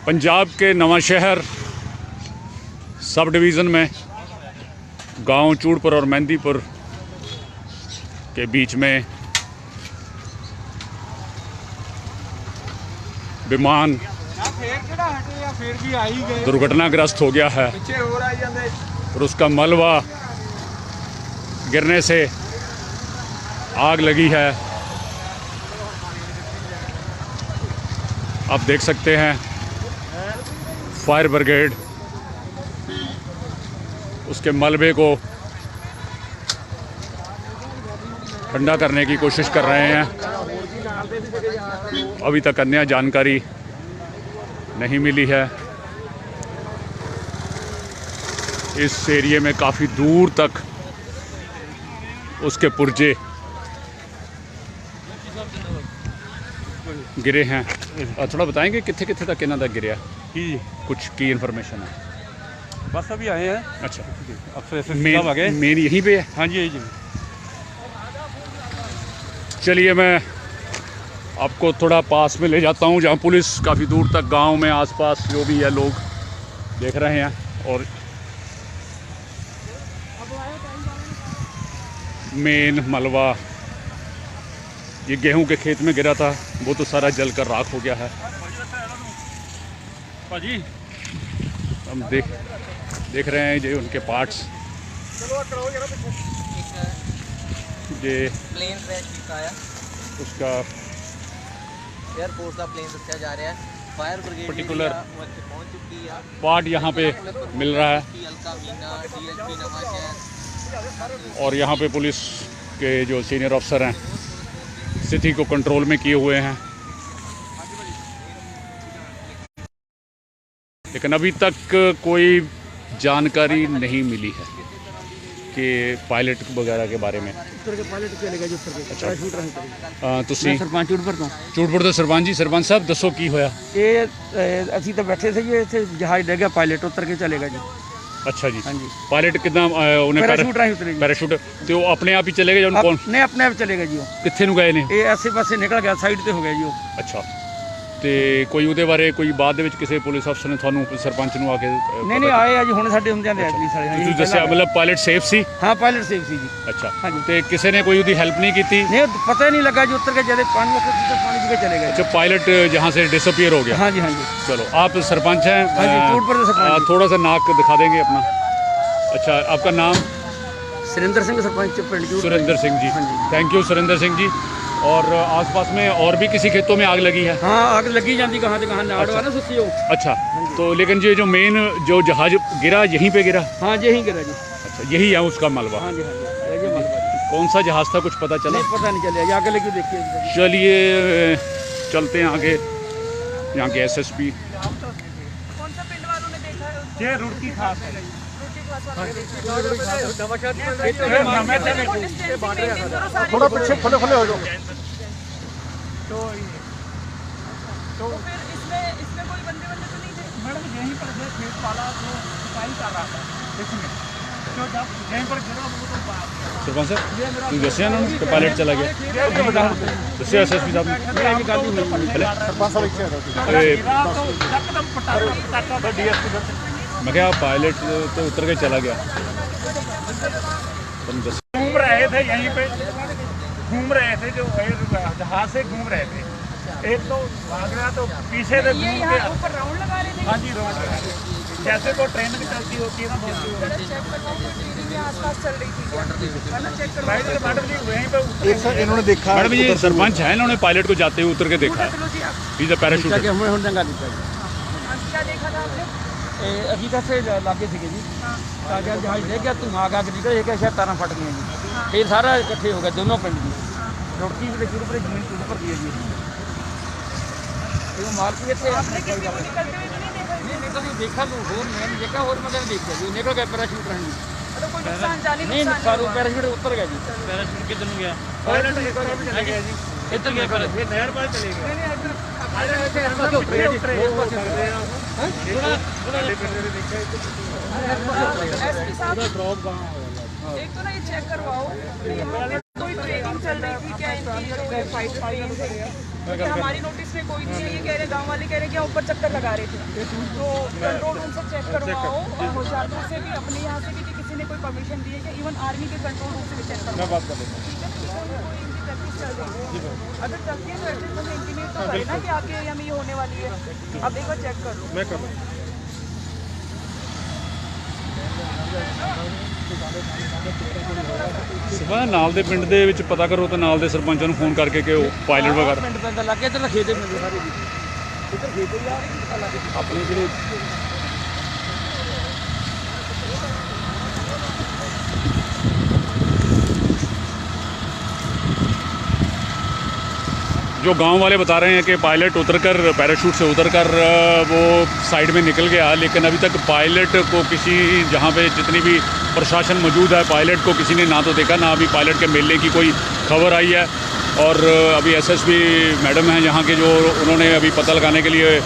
पंजाब के Nawanshahr sub division में गांव चूड़पुर और मेहंदीपुर के बीच में विमान दुर्घटनाग्रस्त हो गया है और उसका मलबा गिरने से आग लगी है। आप देख सकते हैं फायर ब्रिगेड उसके मलबे को ठंडा करने की कोशिश कर रहे हैं। अभी तक अन्य जानकारी नहीं मिली है। इस एरिए में काफ़ी दूर तक उसके पुर्जे गिरे हैं। थोड़ा बताएंगे कितने कितने तक इन्हों तक गिरे जी कुछ की इन्फॉर्मेशन है? बस अभी आए हैं। अच्छा, अफसर मेन यहीं पे है? हाँ जी यही जी। चलिए मैं आपको थोड़ा पास में ले जाता हूँ जहाँ पुलिस काफ़ी दूर तक गांव में आसपास जो भी है लोग देख रहे हैं। और मेन मलबा ये गेहूं के खेत में गिरा था, वो तो सारा जलकर राख हो गया है। भाजी हम देख रहे हैं ये उनके पार्ट्स। ये प्लेन क्रैश किया है, उसका एयरफोर्स का प्लेन रखा जा रहा है। फायर ब्रिगेड पर्टिकुलर पहुंच चुकी है। पार्ट यहाँ पे मिल रहा है हल्का मीना डीएसपी नवांशहर और यहाँ पे पुलिस के जो सीनियर अफसर हैं स्थिति को कंट्रोल में किए हुए हैं। लेकिन अभी तक कोई जानकारी नहीं मिली है कि पायलट वगैरह के बारे में। ਤੁਸੀਂ ਸਰਪੰਚ ਚੂੜਪੁਰ ਤੋਂ ਚੂੜਪੁਰ ਦੇ ਸਰਪੰਚ ਜੀ। ਸਰਪੰਚ ਸਾਹਿਬ ਦੱਸੋ ਕੀ ਹੋਇਆ? ਇਹ ਅਸੀਂ ਤਾਂ ਬੈਠੇ ਸੀਗੇ ਇੱਥੇ, ਜਹਾਜ਼ ਡਿੱਗ ਗਿਆ, ਪਾਇਲਟ ਉਤਰ ਕੇ ਚਲੇਗਾ ਜੀ। ਅੱਛਾ ਜੀ, ਹਾਂਜੀ। ਪਾਇਲਟ ਕਿੱਦਾਂ ਉਹਨੇ ਪੈਰਾਸ਼ੂਟ ਰਾਹੀਂ ਉਤਰੇ ਜੀ। ਪੈਰਾਸ਼ੂਟ ਤੇ ਉਹ ਆਪਣੇ ਆਪ ਹੀ ਚਲੇ ਗਏ ਜਾਂ ਉਹਨੂੰ ਕੌਣ ਨਹੀਂ, ਆਪਣੇ ਆਪ ਚਲੇਗਾ ਜੀ। ਉਹ ਕਿੱਥੇ ਨੂੰ ਗਏ ਨੇ? ਇਹ ਐਸੇ ਪਾਸੇ ਨਿਕਲ ਗਿਆ, ਸਾਈਡ ਤੇ ਹੋ ਗਿਆ ਜੀ ਉਹ। ਅੱਛਾ, ਤੇ ਕੋਈ ਉਹਦੇ ਬਾਰੇ ਕੋਈ ਬਾਅਦ ਦੇ ਵਿੱਚ ਕਿਸੇ ਪੁਲਿਸ ਅਫਸਰ ਨੇ ਤੁਹਾਨੂੰ ਸਰਪੰਚ ਨੂੰ ਆ ਕੇ ਨਹੀਂ ਆਏ ਆ ਜੀ, ਹੁਣ ਸਾਡੇ ਹੁੰਦਿਆਂ ਦੇ ਆ ਜੀ ਸਾਰੇ। ਤੁਸੀਂ ਦੱਸਿਆ ਮਤਲਬ ਪਾਇਲਟ ਸੇਫ ਸੀ? ਹਾਂ, ਪਾਇਲਟ ਸੇਫ ਸੀ ਜੀ। ਅੱਛਾ, ਹਾਂਜੀ। ਤੇ ਕਿਸੇ ਨੇ ਕੋਈ ਉਹਦੀ ਹੈਲਪ ਨਹੀਂ ਕੀਤੀ? ਨਹੀਂ, ਪਤਾ ਹੀ ਨਹੀਂ ਲੱਗਾ जी, उतर के जब पानी पानी के चले गए। अच्छा, पायलट जहाँ से डिसअपियर हो गया। हाँ जी, हाँ जी। चलो, आप सरपंच हैं? हाँ जी, चूड़पुर से सरपंच। थोड़ा सा नाक दिखा देंगे अपना। अच्छा, आपका नाम? सुरेंद्र सिंह, सरपंच पिंड। सुरेंद्र सिंह जी। हाँ जी। Thank you Surendra Singh ji. और आसपास में और भी किसी खेतों में आग लगी है? हाँ, आग लगी जाती कहाँ से कहाँ, नाड़ वाला सुस्ती हो। अच्छा, तो लेकिन ये जो मेन जो जहाज गिरा यहीं पे गिरा? हाँ, यहीं गिरा जी। अच्छा, यही है उसका मलबा? हाँ जी, हाँ जी, ये मलबा। कौन सा जहाज था कुछ पता चला? नहीं, पता नहीं चलेगा, आगे लगी देखिए। चलिए चलते हैं आगे। यहाँ के एसएसपी कौन सा पिंड वालों ने देखा है? ये रुड़की खास है। थोड़ा पीछे खुले हो जाओ। तो फिर इसमें कोई बंदे तो नहीं थे? मैडम यहीं पर जो खेत वाला जो सफाई कर रहा था इसमें, तो जब यहीं पर गिरा वो तो सरपंच साहब तुम दसिया ना कि पायलट चला गया? दसिया एसएसपी साहब मैं क्या पायलट तो उतर के चला गया? तुम घूम रहे थे यहीं पे, घूम रहे थे जो जहाज से घूम रहे थे। एक तो भाग रहा तो पीछे से ये यहाँ ऊपर राउंड लगा रहे थे? हाँ जी, राउंड लगा रहे थे। जैसे तो ट्रेन में चलती होती है ना, चेक करवाओ, ट्रेनिंग आसपास चल रही थी, चेक करवाओ। मैडम जी वहीं पे इन्होंने देखा। मैडम ये सरपंच है, इन्होंने पायलट को जाते हुए उतर के देखा है। चलो जी, आप He's a parachuter। ਹੁਣ ਚੰਗਾ ਦਿੱਤਾ ਜੀ। क्या देखा था आपने? ਇਹ ਅਸੀਂ ਤਾਂ ਇੱਥੇ ਲਾਗੇ ਸੀਗੇ ਜੀ। ਤਾਂ ਜਦ ਜਹਾਜ਼ ਡਿੱਗ ਗਿਆ, ਧੂੰਆਂ ਅੱਗ ਨਿਕਲ ਇਹ ਕਿ ਸ਼ਾਇਦ ਤਾਰਾਂ ਫਟ ਗਈਆਂ ਜੀ। ਫਿਰ ਸਾਰਾ ਇਕੱਠੇ ਹੋ ਗਏ ਦੋਨੋਂ ਪਿੰਡ ਜੀ। ਰੁੜਕੀ ਵੀ ਤੇ ਚੂੜਪੁਰ ਜ਼ਮੀਨ ਚੂੜਪੁਰ ਦੀ ਹੈ ਜੀ। ਇਹ ਮਾਲਕੀ ਇੱਥੇ आपने किसी को निकलते हुए तो नहीं देखा? ਨਹੀਂ ਕਦੀ ਦੇਖਾ ਤੂੰ ਹੋਰ ਮੈਂ ਨਹੀਂ ਦੇਖਾ, ਹੋਰ ਮੈਂ ਤਾਂ ਦੇਖਿਆ ਜੀ। ਨਿਕਲ ਗਿਆ ਪੈਰਾਸ਼ੂਟ ਰਾਹੀਂ ਜੀ। मतलब कोई नुकसान, जानी ਨਹੀਂ नुकसान ਸਾਰੂ हुआ? ਪੈਰਾਸ਼ੂਟ ਉੱਤਰ ਗਿਆ ਜੀ। पैराशूट किधर ਨੂੰ ਗਿਆ? पायलट चले गया जी। ਇੱਧਰ ਗਿਆ ਪੈਰਾਸ਼ੂਟ। ये नहर पर चले गए। नहीं, इधर थोड़ा एसपी साहब ड्रॉप कहाँ हो एक तो ना ये चेक करवाओ कि यहाँ पे कोई ट्रेनिंग चल रही थी क्या इनकी, जो ये फाइटर ट्रेन थे, क्योंकि हमारी नोटिस में कोई नहीं है। ये कह रहे, गांव वाले कह रहे कि यहाँ ऊपर चक्कर लगा रहे थे, तो कंट्रोल रूम से चेक करवाओ, और होशियारपुर से भी, अपने यहाँ से भी, कि किसी ने कोई परमिशन दी है क्या, इवन आर्मी के कंट्रोल रूम से भी चेक करवाओ। बात कर लेता ठीक है, कोई इनकी प्रैक्टिस चल रही है, अगर चलती है तो एटलीस्ट मुझे इंटीमेट तो करे ना कि आपके एरिया में ये होने वाली है। अब एक बार चेक कर लो। मैं कर लूँ। ਸੁਬਾਹ ਨਾਲ ਦੇ ਪਿੰਡ ਦੇ ਵਿੱਚ ਪਤਾ ਕਰੋ ਤੇ ਨਾਲ ਦੇ ਸਰਪੰਚਾਂ ਨੂੰ ਫੋਨ ਕਰਕੇ ਕਿ ਪਾਇਲਟ ਵਗੈਰਾ ਪਿੰਡ ਪੈਂਦਾ ਲੱਗੇ ਤੇ ਖੇਤ ਮਿਲਦੇ ਸਾਰੇ ਜੀ, ਇੱਧਰ ਖੇਤ ਹੀ ਆ, ਪਤਾ ਲੱਗੇ ਆਪਣੇ ਜਿਹੜੇ जो गांव वाले बता रहे हैं कि पायलट उतरकर पैराशूट से उतरकर वो साइड में निकल गया, लेकिन अभी तक पायलट को किसी, जहां पे जितनी भी प्रशासन मौजूद है, पायलट को किसी ने ना तो देखा, ना अभी पायलट के मिलने की कोई खबर आई है। और अभी एसएसपी मैडम हैं यहाँ के, जो उन्होंने अभी पता लगाने के लिए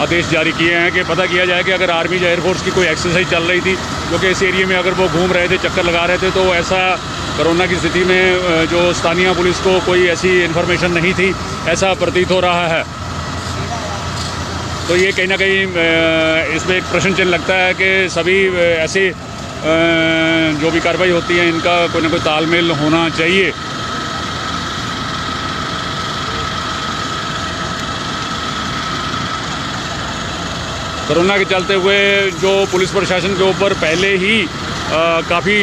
आदेश जारी किए हैं कि पता किया जाए कि अगर आर्मी या एयरफोर्स की कोई एक्सरसाइज चल रही थी, जो कि इस एरिया में अगर वो घूम रहे थे, चक्कर लगा रहे थे, तो ऐसा कोरोना की स्थिति में जो स्थानीय पुलिस को कोई ऐसी इन्फॉर्मेशन नहीं थी, ऐसा प्रतीत हो रहा है। तो ये कहीं ना कहीं इसमें एक प्रश्न चिन्ह लगता है कि सभी ऐसे जो भी कार्रवाई होती है, इनका कोई ना कोई तालमेल होना चाहिए। कोरोना के चलते हुए जो पुलिस प्रशासन के ऊपर पहले ही काफ़ी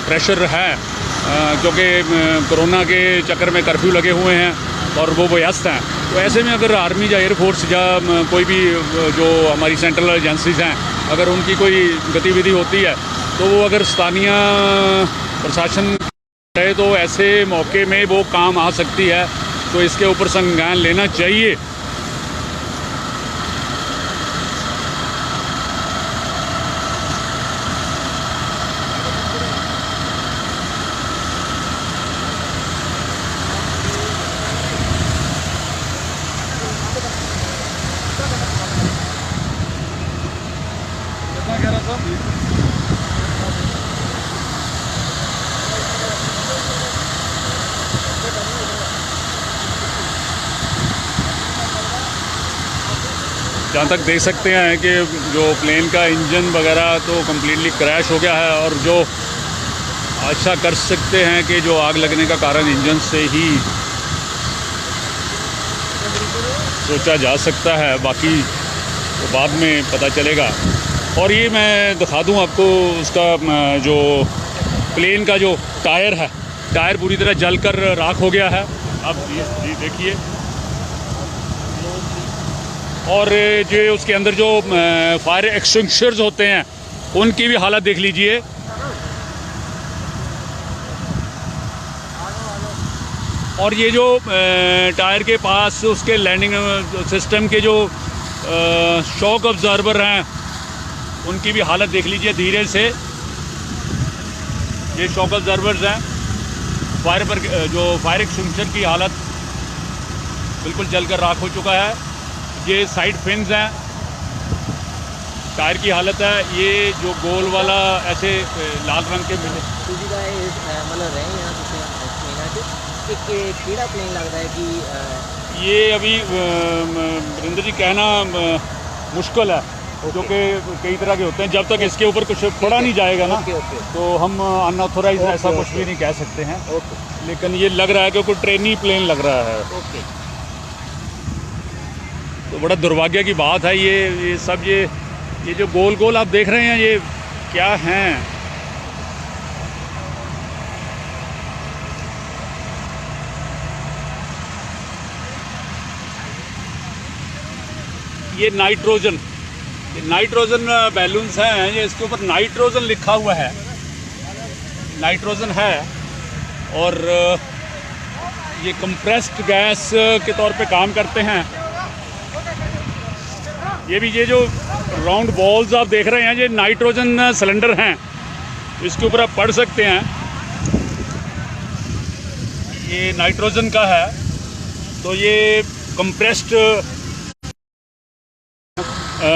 प्रेशर है, क्योंकि कोरोना के चक्कर में कर्फ्यू लगे हुए हैं और वो व्यस्त हैं। तो ऐसे में अगर आर्मी या एयरफोर्स या कोई भी जो हमारी सेंट्रल एजेंसीज हैं, अगर उनकी कोई गतिविधि होती है, तो वो अगर स्थानीय प्रशासन है तो ऐसे मौके में वो काम आ सकती है। तो इसके ऊपर संज्ञान लेना चाहिए। जहाँ तक देख सकते हैं कि जो प्लेन का इंजन वगैरह तो कम्प्लीटली क्रैश हो गया है, और जो अच्छा कर सकते हैं कि जो आग लगने का कारण इंजन से ही सोचा जा सकता है, बाकी तो बाद में पता चलेगा। और ये मैं दिखा दूं आपको उसका जो प्लेन का जो टायर है, टायर पूरी तरह जलकर राख हो गया है। अब ये देखिए, और जो उसके अंदर जो फायर एक्सटिंग्विशर्स होते हैं, उनकी भी हालत देख लीजिए। और ये जो टायर के पास उसके लैंडिंग सिस्टम के जो शॉक ऑब्जर्वर हैं, उनकी भी हालत देख लीजिए धीरे से। ये शॉक ऑब्जर्वर्स हैं, फायर पर जो फायर एक्सटिंग्विशर की हालत बिल्कुल जलकर राख हो चुका है। ये साइड फिन्स हैं, टायर की हालत है। ये जो गोल वाला ऐसे लाल रंग के मिले मतलब रहे यहाँ केड़ा प्लेन लगता है कि ये अभी वरिंदर जी कहना मुश्किल है, क्योंकि कई तरह के होते हैं। जब तक इसके ऊपर कुछ पड़ा नहीं जाएगा ना, तो हम अनऑथोराइज ऐसा कुछ भी नहीं कह सकते हैं। लेकिन ये लग रहा है कि कोई ट्रेनी प्लेन लग रहा है। तो बड़ा दुर्भाग्य की बात है। ये सब ये जो गोल गोल आप देख रहे हैं, ये क्या हैं? ये नाइट्रोजन बैलून्स हैं। ये इसके ऊपर नाइट्रोजन लिखा हुआ है, नाइट्रोजन है। और ये कंप्रेस्ड गैस के तौर पे काम करते हैं। ये जो राउंड बॉल्स आप देख रहे हैं, ये नाइट्रोजन सिलेंडर हैं। इसके ऊपर आप पढ़ सकते हैं, ये नाइट्रोजन का है। तो ये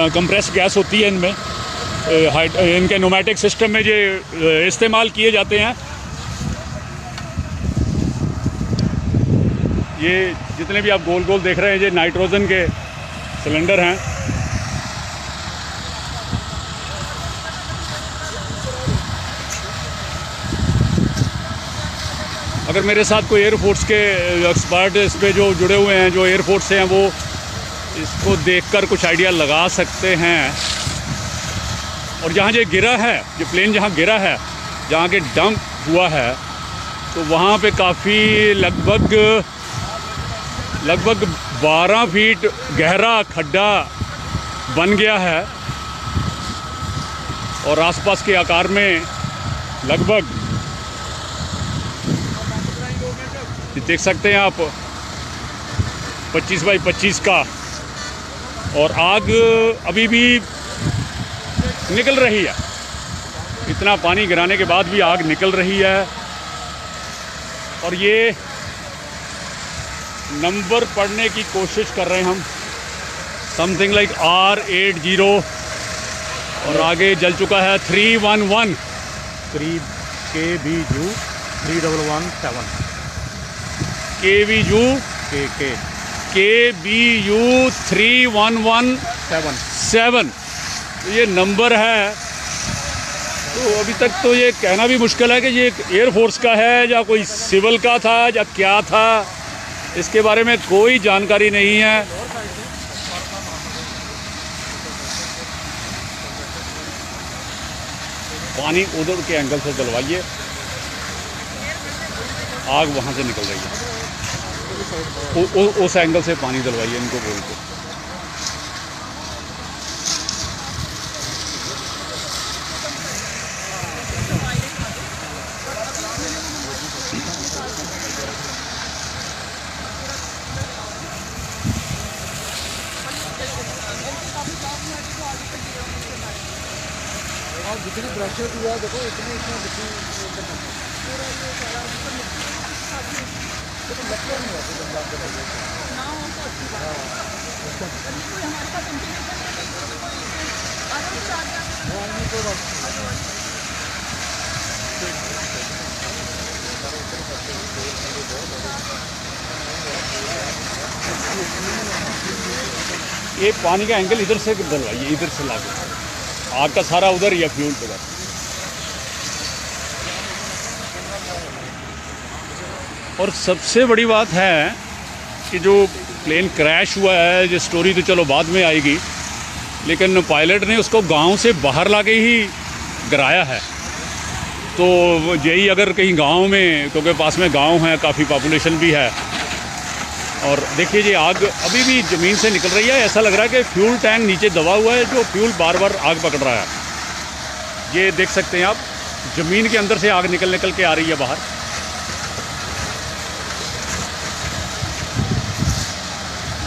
कंप्रेस्ड गैस होती है इनमें। इनके न्यूमेटिक सिस्टम में ये इस्तेमाल किए जाते हैं। ये जितने भी आप गोल गोल देख रहे हैं ये नाइट्रोजन के सिलेंडर हैं। अगर मेरे साथ कोई एयरफोर्स के एक्सपर्ट इस पे जो जुड़े हुए हैं, जो एयरफोर्स से हैं, वो इसको देखकर कुछ आइडिया लगा सकते हैं। और जहाँ ये गिरा है, ये प्लेन जहाँ गिरा है, जहाँ के डंप हुआ है, तो वहाँ पे काफ़ी लगभग 12 फीट गहरा खड्डा बन गया है और आसपास के आकार में लगभग देख सकते हैं आप 25 बाई 25 का। और आग अभी भी निकल रही है, इतना पानी गिराने के बाद भी आग निकल रही है। और ये नंबर पढ़ने की कोशिश कर रहे हैं हम, समथिंग लाइक R80 और आगे जल चुका है 311 KBU 3117 KBU 3117 ये नंबर है। तो अभी तक तो ये कहना भी मुश्किल है कि ये एयरफोर्स का है या कोई सिविल का था या क्या था, इसके बारे में कोई जानकारी नहीं है। पानी उधर के एंगल से डलवाइए, आग वहाँ से निकल रही है, उस एंगल से पानी डलवाइए इनको बोल के। और जितनी प्रेशर हुआ देखो इतने इसमें ये पानी का एंगल इधर से डलवाइए, इधर से लाके आग का सारा उधर या फ्यूल पे। और सबसे बड़ी बात है कि जो प्लेन क्रैश हुआ है, ये स्टोरी तो चलो बाद में आएगी, लेकिन पायलट ने उसको गांव से बाहर लाके ही गिराया है। तो यही अगर कहीं गांव में, क्योंकि पास में गांव है, काफ़ी पॉपुलेशन भी है, और देखिए ये आग अभी भी ज़मीन से निकल रही है। ऐसा लग रहा है कि फ्यूल टैंक नीचे दबा हुआ है, जो फ्यूल बार बार आग पकड़ रहा है। ये देख सकते हैं आप, ज़मीन के अंदर से आग निकल के आ रही है बाहर।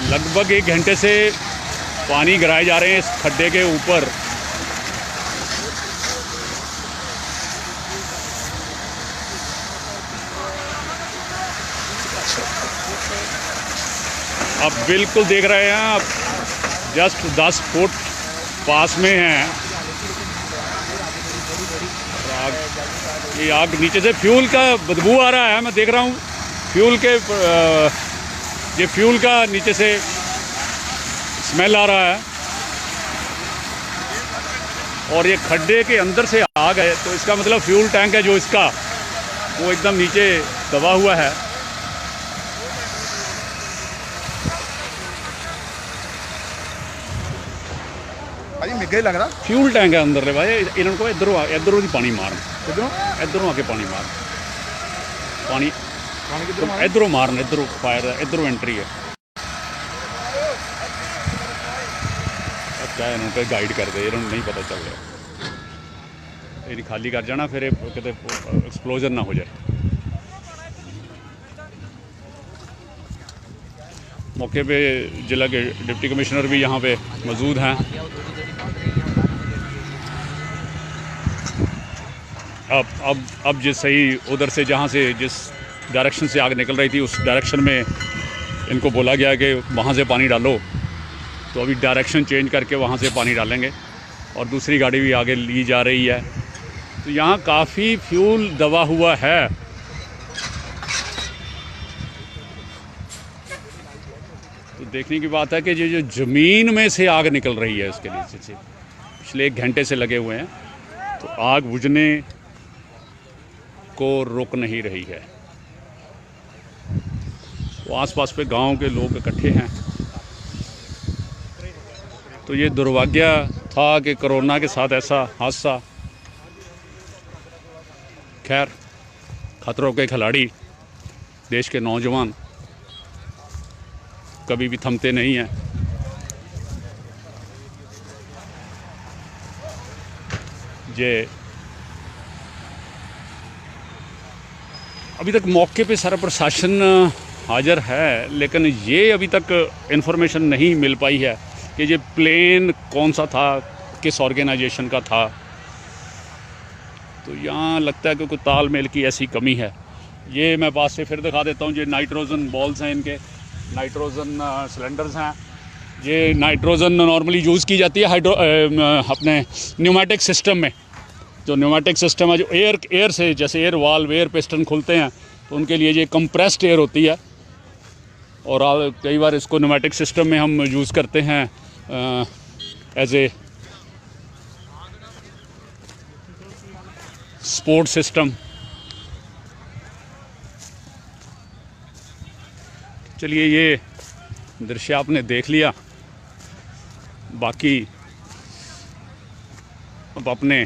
लगभग 1 घंटे से पानी गिराए जा रहे हैं इस खड्डे के ऊपर। आप बिल्कुल देख रहे हैं, आप जस्ट 10 फुट पास में हैं। ये आग नीचे से फ्यूल का बदबू आ रहा है, मैं देख रहा हूँ फ्यूल के, ये फ्यूल का नीचे से स्मेल आ रहा है। और ये खड्डे के अंदर से आग है, तो इसका मतलब फ्यूल टैंक है जो इसका, वो एकदम नीचे दबा हुआ है। भाई मिगे लग रहा फ्यूल टैंक है अंदर ले भाई। इन्होंने को इधरों ही पानी मारन, इधरों आके पानी मार, पानी इधरों मारन, इधरों फायर है, इधरों एंट्री है। क्या इन्होंने गाइड कर दे, इन्होंने नहीं पता चल रहा। ये खाली कर जाना, फिर कितने एक्सप्लोजन ना हो जाए। मौके पे जिला के डिप्टी कमिश्नर भी यहाँ पे मौजूद हैं। अब जिस सही उधर से, जहाँ से जिस डायरेक्शन से आग निकल रही थी, उस डायरेक्शन में इनको बोला गया कि वहाँ से पानी डालो। तो अभी डायरेक्शन चेंज करके वहाँ से पानी डालेंगे। और दूसरी गाड़ी भी आगे ली जा रही है। तो यहाँ काफ़ी फ्यूल दबा हुआ है। तो देखने की बात है कि ये जो ज़मीन में से आग निकल रही है उसके नीचे से पिछले 1 घंटे से लगे हुए हैं, तो आग बुझने को रोक नहीं रही है। तो आसपास पे गांव के लोग इकट्ठे हैं। तो ये दुर्भाग्य था कि कोरोना के साथ ऐसा हादसा। खैर, खतरों के खिलाड़ी देश के नौजवान कभी भी थमते नहीं हैं। ये अभी तक मौके पे सारा प्रशासन हाजिर है, लेकिन ये अभी तक इन्फॉर्मेशन नहीं मिल पाई है कि ये प्लेन कौन सा था, किस ऑर्गेनाइजेशन का था। तो यहाँ लगता है कि कोई तालमेल की ऐसी कमी है। ये मैं पास से फिर दिखा देता हूँ। ये नाइट्रोजन बॉल्स हैं, इनके नाइट्रोजन सिलेंडर्स हैं। ये नाइट्रोजन नॉर्मली यूज़ की जाती है अपने न्यूमेटिक सिस्टम में। जो न्यूमेटिक सिस्टम है, जो एयर से, जैसे एयर वाल्व, एयर पिस्टन खुलते हैं, तो उनके लिए ये कंप्रेस्ड एयर होती है। और कई बार इसको न्यूमेटिक सिस्टम में हम यूज़ करते हैं एज ए स्पोर्ट सिस्टम। चलिए, ये दृश्य आपने देख लिया। बाकी अब अपने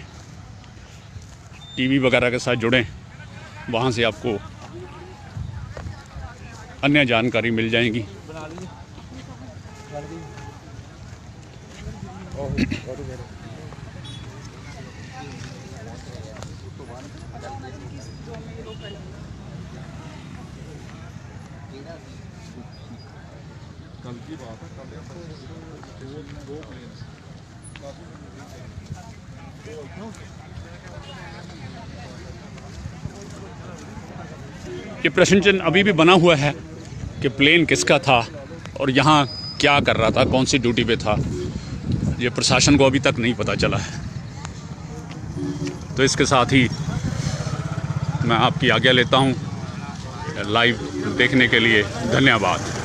टीवी वगैरह के साथ जुड़ें, वहाँ से आपको अन्य जानकारी मिल जाएंगी। कल की बात है, कल दो प्लेन ये प्रश्न चिन्ह अभी भी बना हुआ है कि प्लेन किसका था और यहाँ क्या कर रहा था, कौन सी ड्यूटी पे था। ये प्रशासन को अभी तक नहीं पता चला है। तो इसके साथ ही मैं आपकी आज्ञा लेता हूँ। लाइव देखने के लिए धन्यवाद।